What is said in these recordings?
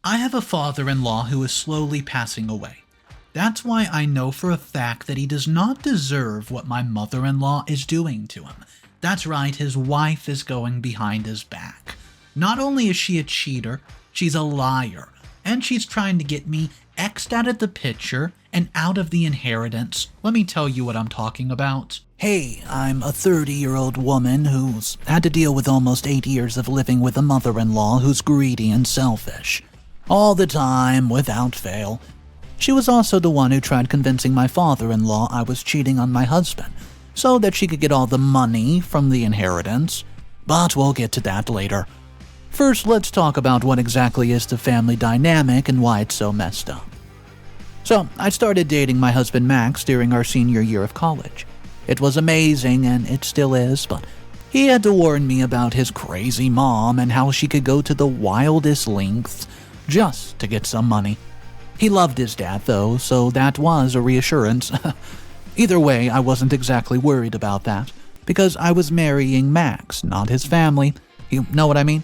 I have a father-in-law who is slowly passing away. That's why I know for a fact that he does not deserve what my mother-in-law is doing to him. That's right, his wife is going behind his back. Not only is she a cheater, she's a liar, and she's trying to get me X'd out of the picture and out of the inheritance. Let me tell you what I'm talking about. Hey, I'm a 30-year-old woman who's had to deal with almost 8 years of living with a mother-in-law who's greedy and selfish. All the time, without fail. She was also the one who tried convincing my father-in-law I was cheating on my husband, so that she could get all the money from the inheritance. But we'll get to that later. First, let's talk about what exactly is the family dynamic and why it's so messed up. So, I started dating my husband Max during our senior year of college. It was amazing, and it still is, but he had to warn me about his crazy mom and how she could go to the wildest lengths just to get some money. He loved his dad, though, so that was a reassurance. Either way, I wasn't exactly worried about that, because I was marrying Max, not his family. You know what I mean?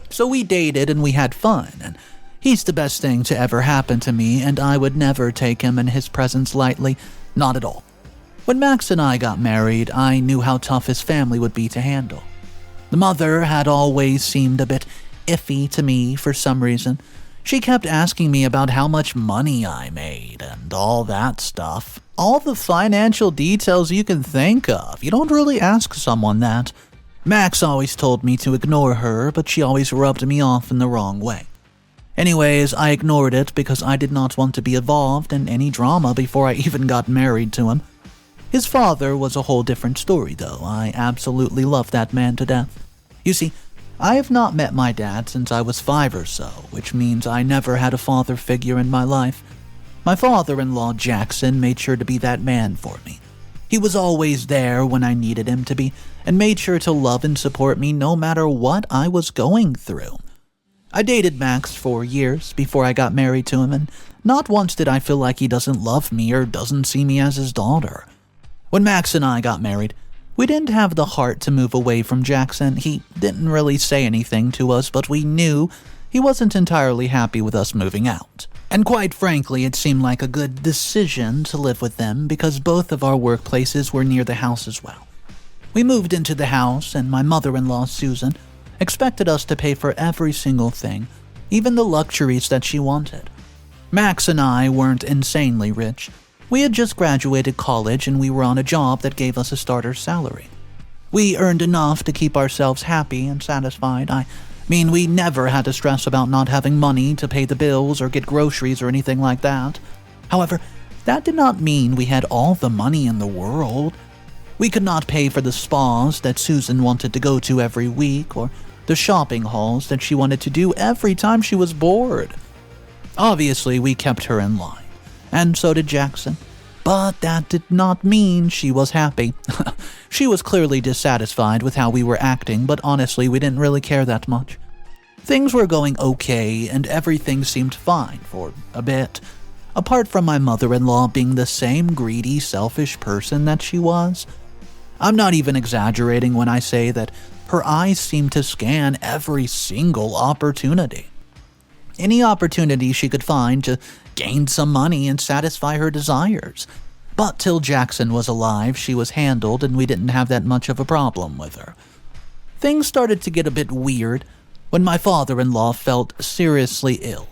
So we dated and we had fun, and he's the best thing to ever happen to me, and I would never take him and his presence lightly, not at all. When Max and I got married, I knew how tough his family would be to handle. The mother had always seemed a bit iffy to me for some reason. She kept asking me about how much money I made and all that stuff. All the financial details you can think of. You don't really ask someone that. Max always told me to ignore her, but she always rubbed me off in the wrong way. Anyways, I ignored it because I did not want to be involved in any drama before I even got married to him. His father was a whole different story, though. I absolutely loved that man to death. You see, I have not met my dad since I was 5 or so, which means I never had a father figure in my life. My father-in-law, Jackson, made sure to be that man for me. He was always there when I needed him to be, and made sure to love and support me no matter what I was going through. I dated Max for years before I got married to him, and not once did I feel like he doesn't love me or doesn't see me as his daughter. When Max and I got married, we didn't have the heart to move away from Jackson. He didn't really say anything to us, but we knew he wasn't entirely happy with us moving out. And quite frankly, it seemed like a good decision to live with them because both of our workplaces were near the house as well. We moved into the house, and my mother-in-law, Susan, expected us to pay for every single thing, even the luxuries that she wanted. Max and I weren't insanely rich. We had just graduated college and we were on a job that gave us a starter salary. We earned enough to keep ourselves happy and satisfied. I mean, we never had to stress about not having money to pay the bills or get groceries or anything like that. However, that did not mean we had all the money in the world. We could not pay for the spas that Susan wanted to go to every week or the shopping hauls that she wanted to do every time she was bored. Obviously, we kept her in line. And so did Jackson. But that did not mean she was happy. She was clearly dissatisfied with how we were acting, but honestly, we didn't really care that much. Things were going okay, and everything seemed fine for a bit. Apart from my mother-in-law being the same greedy, selfish person that she was. I'm not even exaggerating when I say that her eyes seemed to scan every single opportunity. Any opportunity she could find to gain some money and satisfy her desires. But till Jackson was alive, she was handled and we didn't have that much of a problem with her. Things started to get a bit weird when my father-in-law felt seriously ill.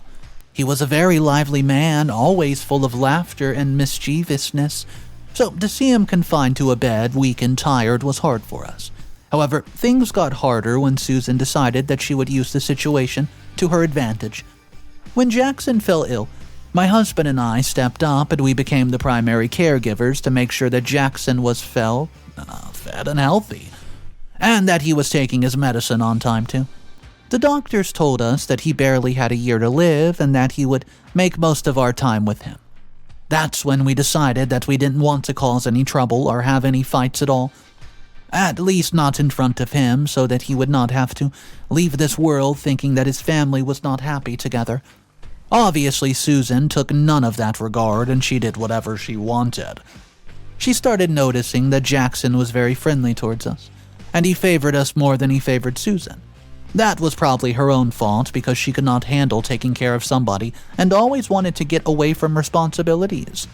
He was a very lively man, always full of laughter and mischievousness, so to see him confined to a bed, weak and tired, was hard for us. However, things got harder when Susan decided that she would use the situation to her advantage. When Jackson fell ill, my husband and I stepped up and we became the primary caregivers to make sure that Jackson was fed and healthy, and that he was taking his medicine on time too. The doctors told us that he barely had a year to live and that he would make most of our time with him. That's when we decided that we didn't want to cause any trouble or have any fights at all. At least not in front of him, so that he would not have to leave this world thinking that his family was not happy together. Obviously, Susan took none of that regard and she did whatever she wanted. She started noticing that Jackson was very friendly towards us, and he favored us more than he favored Susan. That was probably her own fault because she could not handle taking care of somebody and always wanted to get away from responsibilities.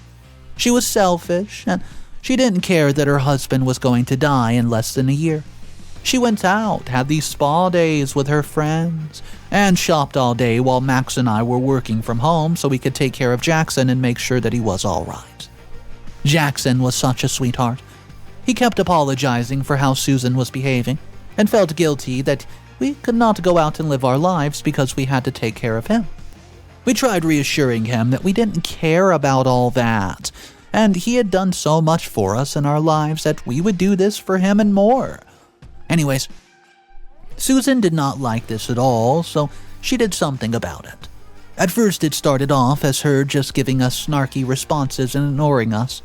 She was selfish, and she didn't care that her husband was going to die in less than a year. She went out, had these spa days with her friends, and shopped all day while Max and I were working from home so we could take care of Jackson and make sure that he was all right. Jackson was such a sweetheart. He kept apologizing for how Susan was behaving and felt guilty that we could not go out and live our lives because we had to take care of him. We tried reassuring him that we didn't care about all that, and he had done so much for us in our lives that we would do this for him and more. Anyways, Susan did not like this at all, so she did something about it. At first it started off as her just giving us snarky responses and ignoring us.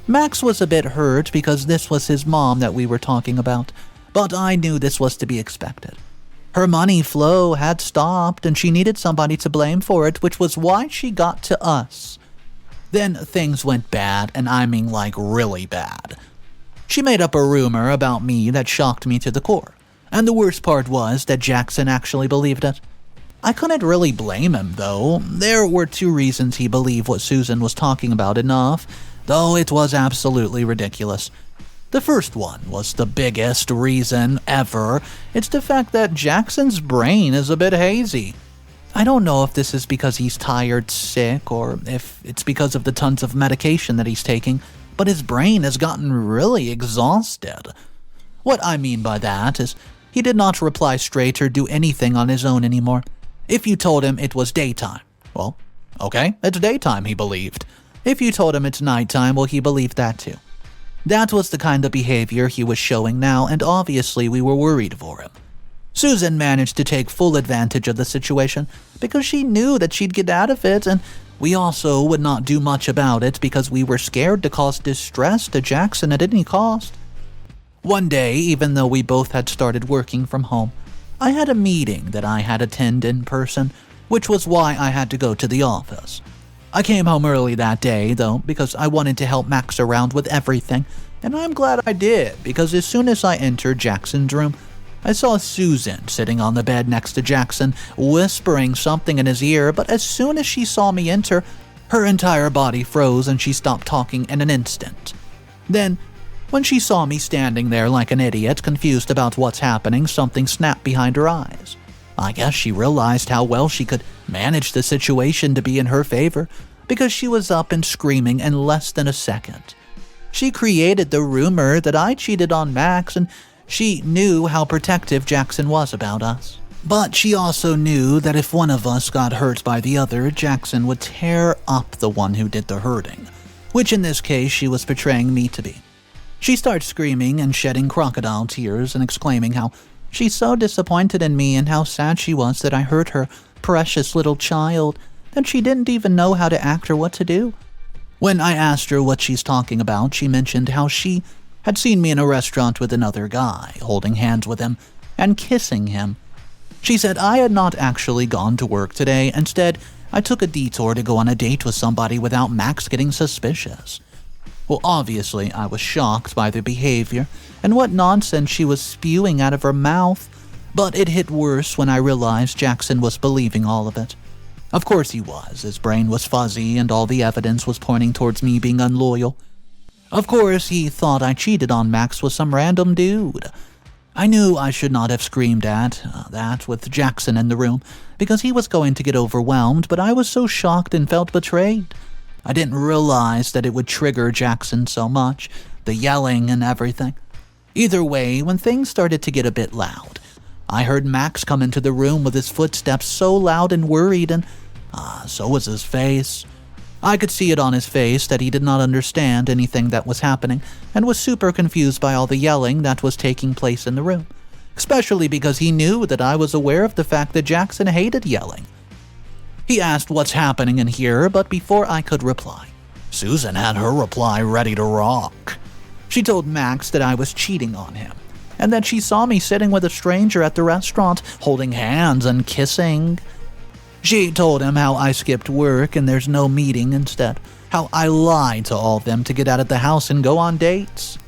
Max was a bit hurt because this was his mom that we were talking about, but I knew this was to be expected. Her money flow had stopped and she needed somebody to blame for it, which was why she got to us. Then things went bad, and I mean like really bad. She made up a rumor about me that shocked me to the core, and the worst part was that Jackson actually believed it. I couldn't really blame him, though. There were 2 reasons he believed what Susan was talking about enough, though it was absolutely ridiculous. The first one was the biggest reason ever. It's the fact that Jackson's brain is a bit hazy. I don't know if this is because he's tired, sick, or if it's because of the tons of medication that he's taking, but his brain has gotten really exhausted. What I mean by that is he did not reply straight or do anything on his own anymore. If you told him it was daytime, well, okay, it's daytime, he believed. If you told him it's nighttime, well, he believed that too. That was the kind of behavior he was showing now, and obviously we were worried for him. Susan managed to take full advantage of the situation because she knew that she'd get out of it, and we also would not do much about it because we were scared to cause distress to Jackson at any cost. One day, even though we both had started working from home, I had a meeting that I had attend in person, which was why I had to go to the office. I came home early that day, though, because I wanted to help Max around with everything, and I'm glad I did, because as soon as I entered Jackson's room, I saw Susan sitting on the bed next to Jackson, whispering something in his ear, but as soon as she saw me enter, her entire body froze and she stopped talking in an instant. Then, when she saw me standing there like an idiot, confused about what's happening, something snapped behind her eyes. I guess she realized how well she could manage the situation to be in her favor, because she was up and screaming in less than a second. She created the rumor that I cheated on Max, and she knew how protective Jackson was about us. But she also knew that if one of us got hurt by the other, Jackson would tear up the one who did the hurting, which in this case she was portraying me to be. She starts screaming and shedding crocodile tears and exclaiming how she's so disappointed in me and how sad she was that I hurt her precious little child, that she didn't even know how to act or what to do. When I asked her what she's talking about, she mentioned how she had seen me in a restaurant with another guy, holding hands with him and kissing him. She said I had not actually gone to work today. Instead, I took a detour to go on a date with somebody without Max getting suspicious. Well, obviously, I was shocked by the behavior and what nonsense she was spewing out of her mouth, but it hit worse when I realized Jackson was believing all of it. Of course he was. His brain was fuzzy and all the evidence was pointing towards me being unloyal. Of course, he thought I cheated on Max with some random dude. I knew I should not have screamed at that with Jackson in the room, because he was going to get overwhelmed, but I was so shocked and felt betrayed. I didn't realize that it would trigger Jackson so much, the yelling and everything. Either way, when things started to get a bit loud, I heard Max come into the room with his footsteps so loud and worried, and so was his face. I could see it on his face that he did not understand anything that was happening and was super confused by all the yelling that was taking place in the room, especially because he knew that I was aware of the fact that Jackson hated yelling. He asked what's happening in here, but before I could reply, Susan had her reply ready to rock. She told Max that I was cheating on him, and that she saw me sitting with a stranger at the restaurant, holding hands and kissing. She told him how I skipped work and there's no meeting instead, how I lied to all of them to get out of the house and go on dates.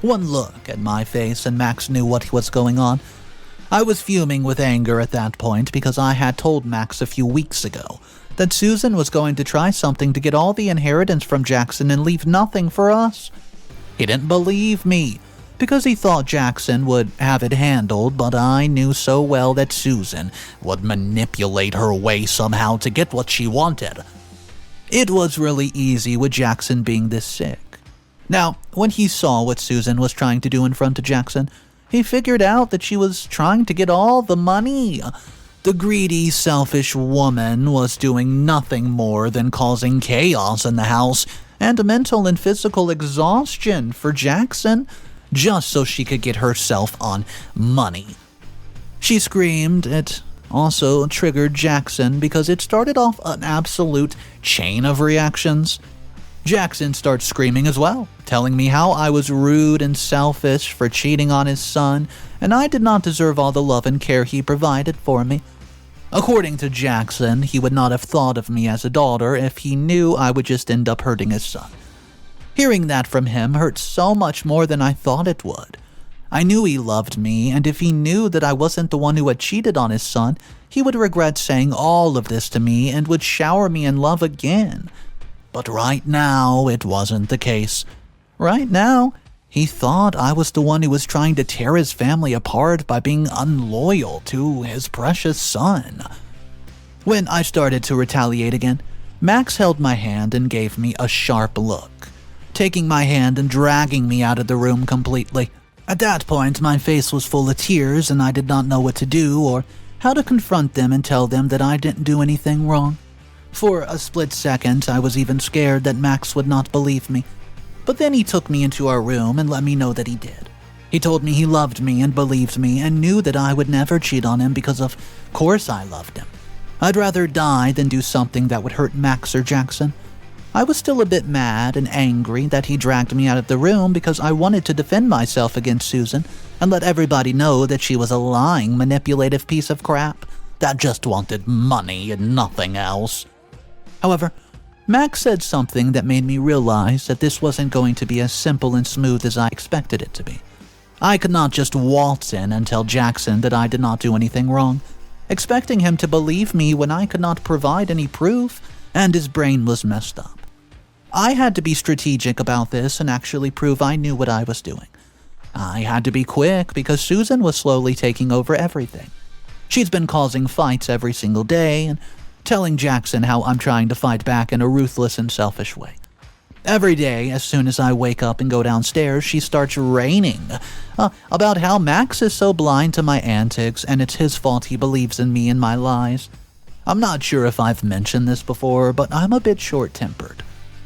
One look at my face and Max knew what was going on. I was fuming with anger at that point because I had told Max a few weeks ago that Susan was going to try something to get all the inheritance from Jackson and leave nothing for us. He didn't believe me because he thought Jackson would have it handled, but I knew so well that Susan would manipulate her way somehow to get what she wanted. It was really easy with Jackson being this sick. Now, when he saw what Susan was trying to do in front of Jackson, he figured out that she was trying to get all the money. The greedy, selfish woman was doing nothing more than causing chaos in the house and mental and physical exhaustion for Jackson, just so she could get herself on money. She screamed. It also triggered Jackson because it started off an absolute chain of reactions. Jackson starts screaming as well, telling me how I was rude and selfish for cheating on his son, and I did not deserve all the love and care he provided for me. According to Jackson, he would not have thought of me as a daughter if he knew I would just end up hurting his son. Hearing that from him hurt so much more than I thought it would. I knew he loved me, and if he knew that I wasn't the one who had cheated on his son, he would regret saying all of this to me and would shower me in love again. But right now, it wasn't the case. Right now, he thought I was the one who was trying to tear his family apart by being unloyal to his precious son. When I started to retaliate again, Max held my hand and gave me a sharp look, taking my hand and dragging me out of the room completely. At that point, my face was full of tears and I did not know what to do or how to confront them and tell them that I didn't do anything wrong. For a split second, I was even scared that Max would not believe me. But then he took me into our room and let me know that he did. He told me he loved me and believed me and knew that I would never cheat on him because of course I loved him. I'd rather die than do something that would hurt Max or Jackson. I was still a bit mad and angry that he dragged me out of the room because I wanted to defend myself against Susan and let everybody know that she was a lying, manipulative piece of crap that just wanted money and nothing else. However, Max said something that made me realize that this wasn't going to be as simple and smooth as I expected it to be. I could not just waltz in and tell Jackson that I did not do anything wrong, expecting him to believe me when I could not provide any proof and his brain was messed up. I had to be strategic about this and actually prove I knew what I was doing. I had to be quick because Susan was slowly taking over everything. She's been causing fights every single day and telling Jackson how I'm trying to fight back in a ruthless and selfish way. Every day, as soon as I wake up and go downstairs, she starts raining about how Max is so blind to my antics and it's his fault he believes in me and my lies. I'm not sure if I've mentioned this before, but I'm a bit short-tempered.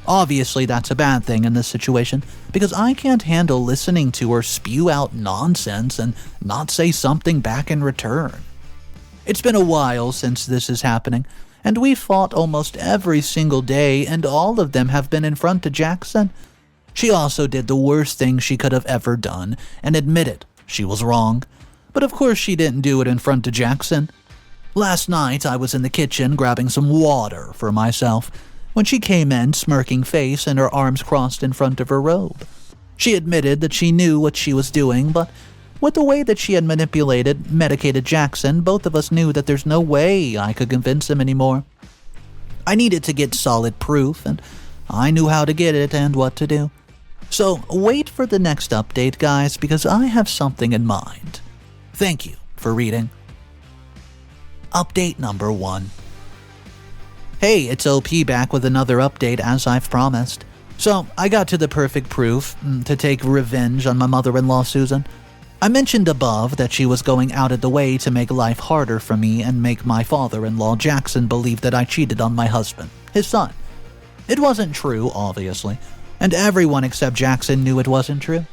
Obviously, that's a bad thing in this situation because I can't handle listening to her spew out nonsense and not say something back in return. It's been a while since this is happening, and we've fought almost every single day, and all of them have been in front of Jackson. She also did the worst thing she could have ever done and admitted she was wrong. But of course she didn't do it in front of Jackson. Last night, I was in the kitchen grabbing some water for myself when she came in, smirking face and her arms crossed in front of her robe. She admitted that she knew what she was doing, but with the way that she had medicated Jackson, both of us knew that there's no way I could convince him anymore. I needed to get solid proof, and I knew how to get it and what to do. So wait for the next update, guys, because I have something in mind. Thank you for reading. Update number 1. Hey, it's OP back with another update as I've promised. So, I got to the perfect proof to take revenge on my mother-in-law Susan. I mentioned above that she was going out of the way to make life harder for me and make my father-in-law Jackson believe that I cheated on my husband, his son. It wasn't true, obviously, and everyone except Jackson knew it wasn't true.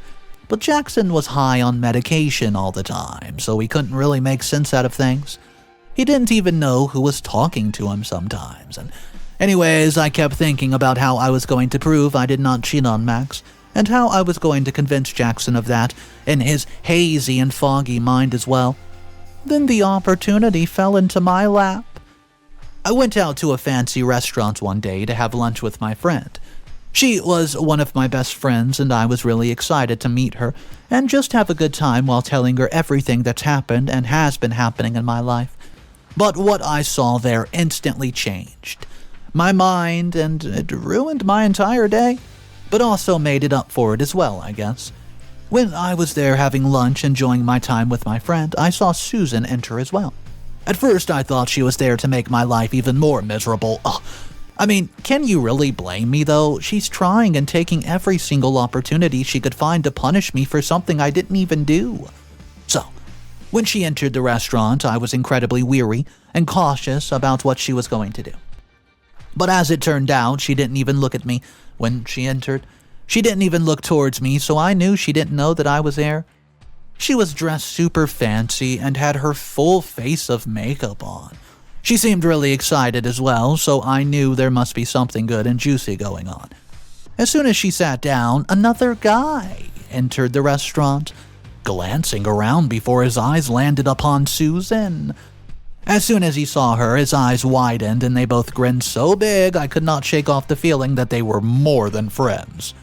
But Jackson was high on medication all the time, so he couldn't really make sense out of things. He didn't even know who was talking to him sometimes. And anyways, I kept thinking about how I was going to prove I did not cheat on Max, and how I was going to convince Jackson of that in his hazy and foggy mind as well. Then the opportunity fell into my lap. I went out to a fancy restaurant one day to have lunch with my friend. She was one of my best friends, and I was really excited to meet her and just have a good time while telling her everything that's happened and has been happening in my life. But what I saw there instantly changed my mind, and it ruined my entire day, but also made it up for it as well, I guess. When I was there having lunch, enjoying my time with my friend, I saw Susan enter as well. At first, I thought she was there to make my life even more miserable. Ugh. I mean, can you really blame me, though? She's trying and taking every single opportunity she could find to punish me for something I didn't even do. So, when she entered the restaurant, I was incredibly weary and cautious about what she was going to do. But as it turned out, she didn't even look at me when she entered. She didn't even look towards me, so I knew she didn't know that I was there. She was dressed super fancy and had her full face of makeup on. She seemed really excited as well, so I knew there must be something good and juicy going on. As soon as she sat down, another guy entered the restaurant, glancing around before his eyes landed upon Susan. As soon as he saw her, his eyes widened and they both grinned so big I could not shake off the feeling that they were more than friends.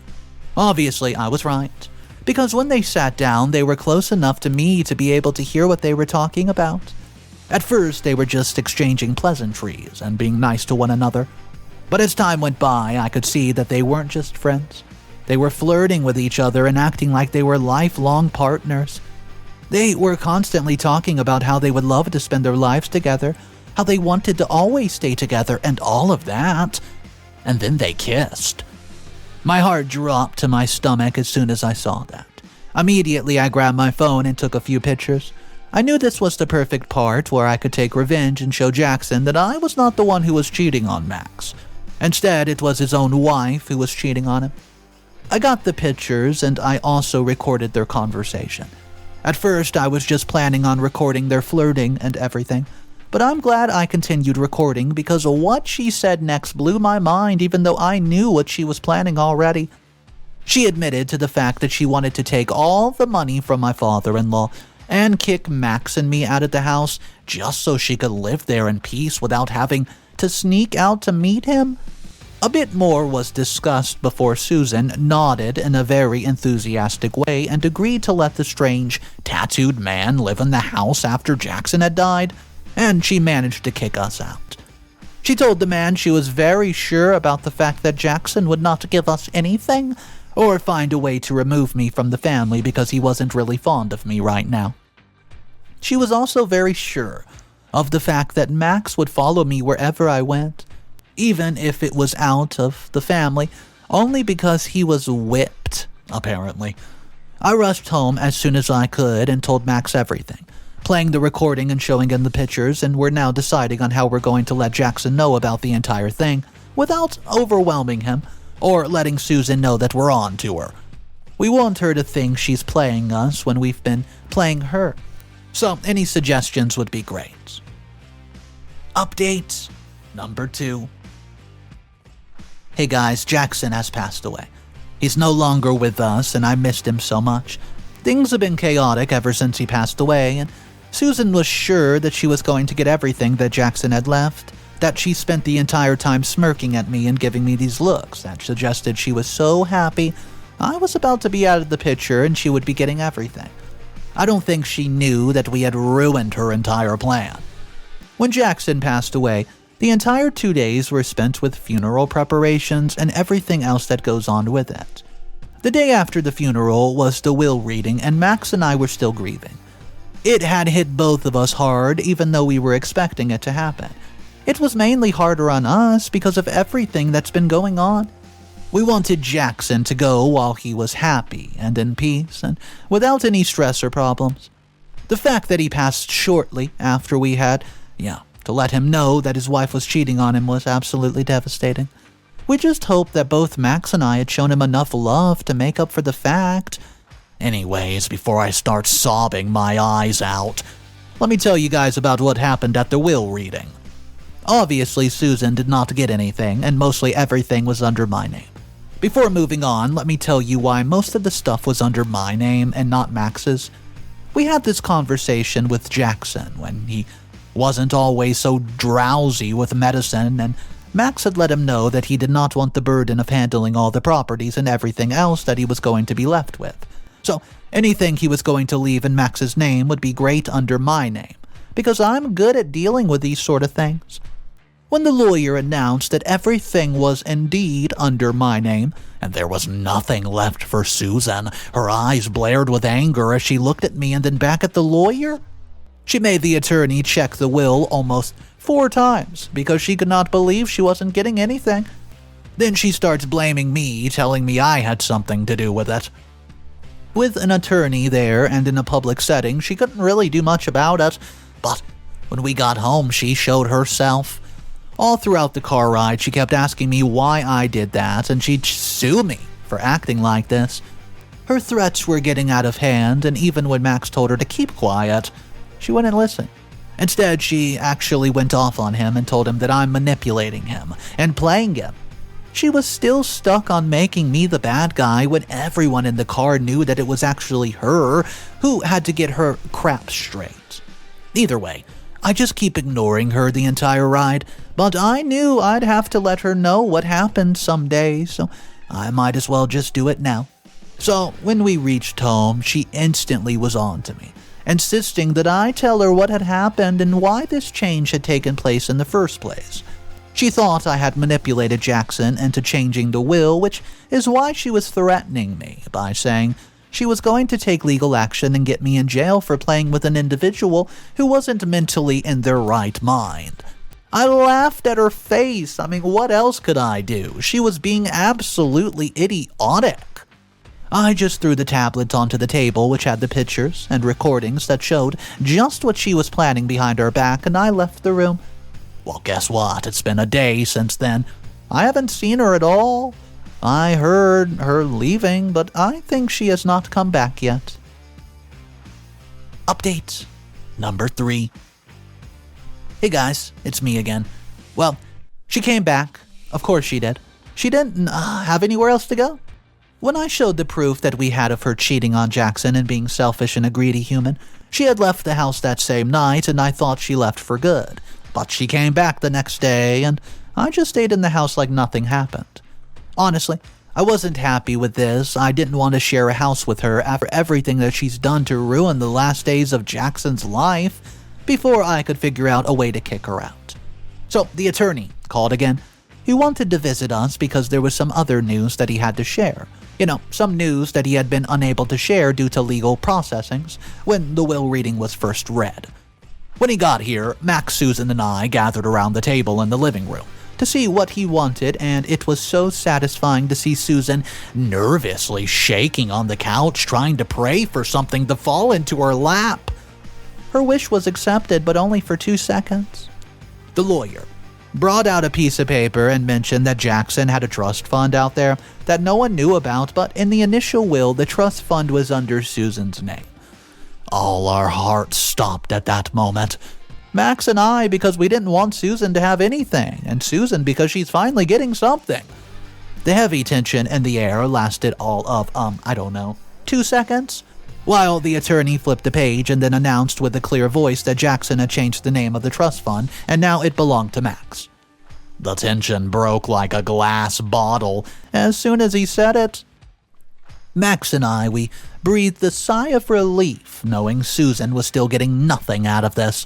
Obviously, I was right, because when they sat down, they were close enough to me to be able to hear what they were talking about. At first, they were just exchanging pleasantries and being nice to one another. But as time went by, I could see that they weren't just friends. They were flirting with each other and acting like they were lifelong partners. They were constantly talking about how they would love to spend their lives together, how they wanted to always stay together, and all of that. And then they kissed. My heart dropped to my stomach as soon as I saw that. Immediately, I grabbed my phone and took a few pictures. I knew this was the perfect part where I could take revenge and show Jackson that I was not the one who was cheating on Max. Instead, it was his own wife who was cheating on him. I got the pictures, and I also recorded their conversation. At first, I was just planning on recording their flirting and everything, but I'm glad I continued recording because what she said next blew my mind even though I knew what she was planning already. She admitted to the fact that she wanted to take all the money from my father-in-law and kick Max and me out of the house just so she could live there in peace without having to sneak out to meet him. A bit more was discussed before Susan nodded in a very enthusiastic way and agreed to let the strange, tattooed man live in the house after Jackson had died, and she managed to kick us out. She told the man she was very sure about the fact that Jackson would not give us anything or find a way to remove me from the family because he wasn't really fond of me right now. She was also very sure of the fact that Max would follow me wherever I went, even if it was out of the family, only because he was whipped, apparently. I rushed home as soon as I could and told Max everything, playing the recording and showing him the pictures, and we're now deciding on how we're going to let Jackson know about the entire thing without overwhelming him or letting Susan know that we're on to her. We want her to think she's playing us when we've been playing her. So any suggestions would be great. Update number 2. Hey guys, Jackson has passed away. He's no longer with us and I missed him so much. Things have been chaotic ever since he passed away, and Susan was sure that she was going to get everything that Jackson had left, that she spent the entire time smirking at me and giving me these looks that suggested she was so happy I was about to be out of the picture and she would be getting everything. I don't think she knew that we had ruined her entire plan. When Jackson passed away, the entire 2 days were spent with funeral preparations and everything else that goes on with it. The day after the funeral was the will reading, and Max and I were still grieving. It had hit both of us hard, even though we were expecting it to happen. It was mainly harder on us because of everything that's been going on. We wanted Jackson to go while he was happy and in peace and without any stress or problems. The fact that he passed shortly after we had, to let him know that his wife was cheating on him was absolutely devastating. We just hoped that both Max and I had shown him enough love to make up for the fact. Anyways, before I start sobbing my eyes out, let me tell you guys about what happened at the will reading. Obviously, Susan did not get anything, and mostly everything was under my name. Before moving on, let me tell you why most of the stuff was under my name and not Max's. We had this conversation with Jackson when he wasn't always so drowsy with medicine and Max had let him know that he did not want the burden of handling all the properties and everything else that he was going to be left with. So anything he was going to leave in Max's name would be great under my name, because I'm good at dealing with these sort of things. When the lawyer announced that everything was indeed under my name, and there was nothing left for Susan, her eyes blared with anger as she looked at me and then back at the lawyer. She made the attorney check the will almost 4 times because she could not believe she wasn't getting anything. Then she starts blaming me, telling me I had something to do with it. With an attorney there and in a public setting, she couldn't really do much about it, but when we got home, she showed herself. All throughout the car ride, she kept asking me why I did that, and she'd sue me for acting like this. Her threats were getting out of hand, and even when Max told her to keep quiet, she wouldn't listen. Instead, she actually went off on him and told him that I'm manipulating him and playing him. She was still stuck on making me the bad guy when everyone in the car knew that it was actually her who had to get her crap straight. Either way, I just keep ignoring her the entire ride, but I knew I'd have to let her know what happened someday, so I might as well just do it now. So when we reached home, she instantly was on to me, insisting that I tell her what had happened and why this change had taken place in the first place. She thought I had manipulated Jackson into changing the will, which is why she was threatening me by saying she was going to take legal action and get me in jail for playing with an individual who wasn't mentally in their right mind. I laughed at her face. I mean, what else could I do? She was being absolutely idiotic. I just threw the tablet onto the table, which had the pictures and recordings that showed just what she was planning behind her back, and I left the room. Well, guess what? It's been a day since then. I haven't seen her at all. I heard her leaving, but I think she has not come back yet. Update number 3. Hey guys, it's me again. Well, she came back. Of course she did. She didn't have anywhere else to go. When I showed the proof that we had of her cheating on Jackson and being selfish and a greedy human, she had left the house that same night, and I thought she left for good. But she came back the next day, and I just stayed in the house like nothing happened. Honestly, I wasn't happy with this. I didn't want to share a house with her after everything that she's done to ruin the last days of Jackson's life before I could figure out a way to kick her out. So the attorney called again. He wanted to visit us because there was some other news that he had to share. You know, some news that he had been unable to share due to legal processings when the will reading was first read. When he got here, Max, Susan, and I gathered around the table in the living room to see what he wanted, and it was so satisfying to see Susan nervously shaking on the couch trying to pray for something to fall into her lap. Her wish was accepted, but only for 2 seconds. The lawyer brought out a piece of paper and mentioned that Jackson had a trust fund out there that no one knew about, but in the initial will, the trust fund was under Susan's name. All our hearts stopped at that moment. Max and I because we didn't want Susan to have anything, and Susan because she's finally getting something. The heavy tension in the air lasted all of, 2 seconds, while the attorney flipped the page and then announced with a clear voice that Jackson had changed the name of the trust fund and now it belonged to Max. The tension broke like a glass bottle as soon as he said it. Max and I, we breathed a sigh of relief knowing Susan was still getting nothing out of this.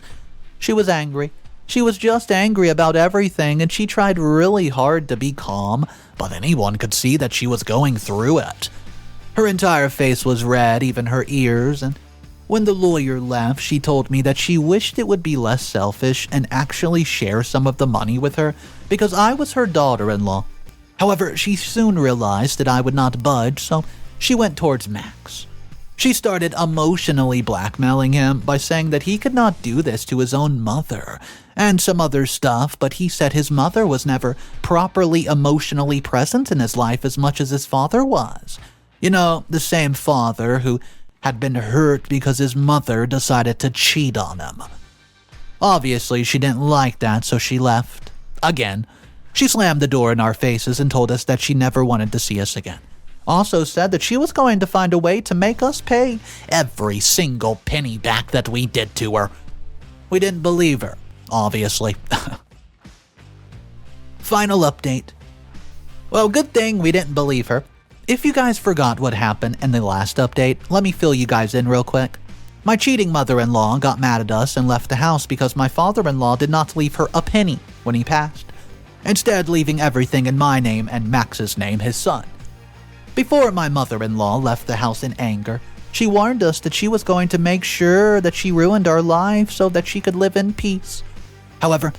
She was angry. She was just angry about everything, and she tried really hard to be calm, but anyone could see that she was going through it. Her entire face was red, even her ears, and when the lawyer left, she told me that she wished it would be less selfish and actually share some of the money with her because I was her daughter-in-law. However, she soon realized that I would not budge, so she went towards Max. She started emotionally blackmailing him by saying that he could not do this to his own mother and some other stuff, but he said his mother was never properly emotionally present in his life as much as his father was. You know, the same father who had been hurt because his mother decided to cheat on him. Obviously, she didn't like that, so she left. Again, she slammed the door in our faces and told us that she never wanted to see us again. Also said that she was going to find a way to make us pay every single penny back that we did to her. We didn't believe her, obviously. Final update. Well, good thing we didn't believe her. If you guys forgot what happened in the last update, let me fill you guys in real quick. My cheating mother-in-law got mad at us and left the house because my father-in-law did not leave her a penny when he passed, instead leaving everything in my name and Max's name, his son. Before my mother-in-law left the house in anger, she warned us that she was going to make sure that she ruined our lives so that she could live in peace. However,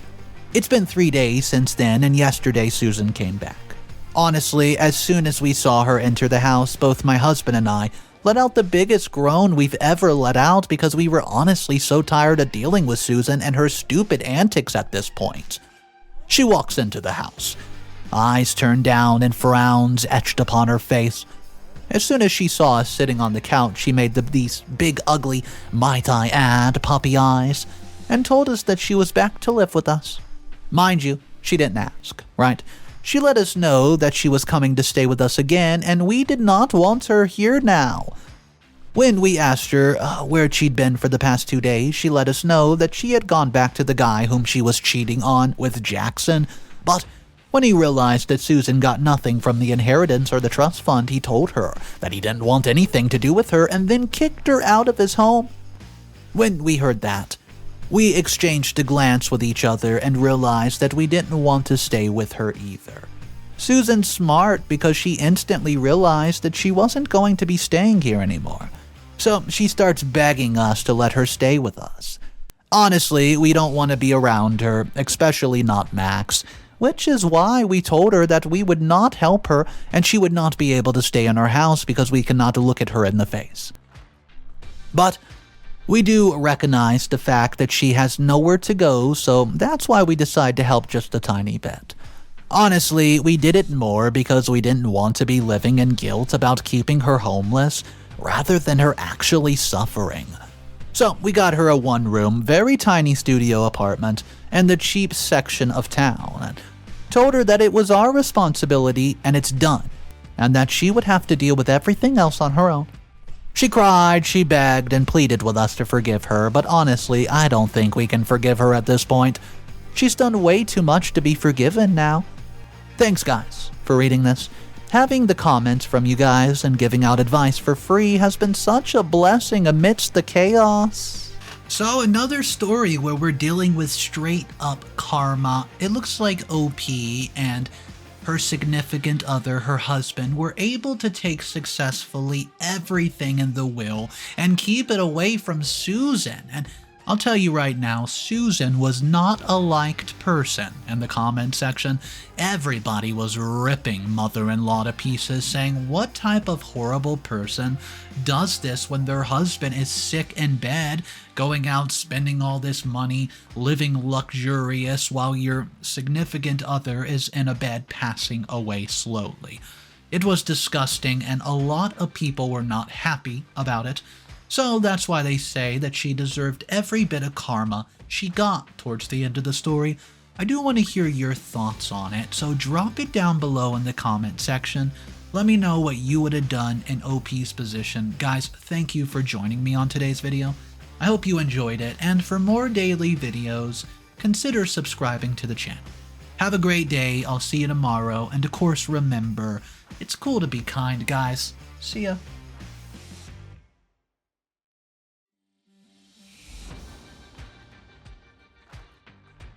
it's been 3 days since then, and yesterday Susan came back. Honestly, as soon as we saw her enter the house, both my husband and I let out the biggest groan we've ever let out because we were honestly so tired of dealing with Susan and her stupid antics at this point. She walks into the house, eyes turned down and frowns etched upon her face. As soon as she saw us sitting on the couch, she made these big, ugly, might I add, puppy eyes, and told us that she was back to live with us. Mind you, she didn't ask, right? She let us know that she was coming to stay with us again, and we did not want her here now. When we asked her where she'd been for the past 2 days, she let us know that she had gone back to the guy whom she was cheating on with Jackson, but when he realized that Susan got nothing from the inheritance or the trust fund, he told her that he didn't want anything to do with her and then kicked her out of his home. When we heard that, we exchanged a glance with each other and realized that we didn't want to stay with her either. Susan's smart because she instantly realized that she wasn't going to be staying here anymore. So she starts begging us to let her stay with us. Honestly, we don't want to be around her, especially not Max, which is why we told her that we would not help her and she would not be able to stay in our house because we cannot look at her in the face. But we do recognize the fact that she has nowhere to go, so that's why we decide to help just a tiny bit. Honestly, we did it more because we didn't want to be living in guilt about keeping her homeless, rather than her actually suffering. So we got her a one-room, very tiny studio apartment in the cheap section of town, and told her that it was our responsibility and it's done, and that she would have to deal with everything else on her own. She cried, she begged, and pleaded with us to forgive her, but honestly, I don't think we can forgive her at this point. She's done way too much to be forgiven now. Thanks, guys, for reading this. Having the comments from you guys and giving out advice for free has been such a blessing amidst the chaos. So another story where we're dealing with straight up karma. It looks like OP and her significant other, her husband, were able to take successfully everything in the will and keep it away from Susan. And I'll tell you right now, Susan was not a liked person in the comment section. Everybody was ripping mother-in-law to pieces, saying what type of horrible person does this when their husband is sick in bed, going out spending all this money, living luxurious while your significant other is in a bed passing away slowly. It was disgusting, and a lot of people were not happy about it. So that's why they say that she deserved every bit of karma she got towards the end of the story. I do want to hear your thoughts on it, so drop it down below in the comment section. Let me know what you would have done in OP's position. Guys, thank you for joining me on today's video. I hope you enjoyed it, and for more daily videos, consider subscribing to the channel. Have a great day, I'll see you tomorrow, and of course remember, it's cool to be kind, guys. See ya.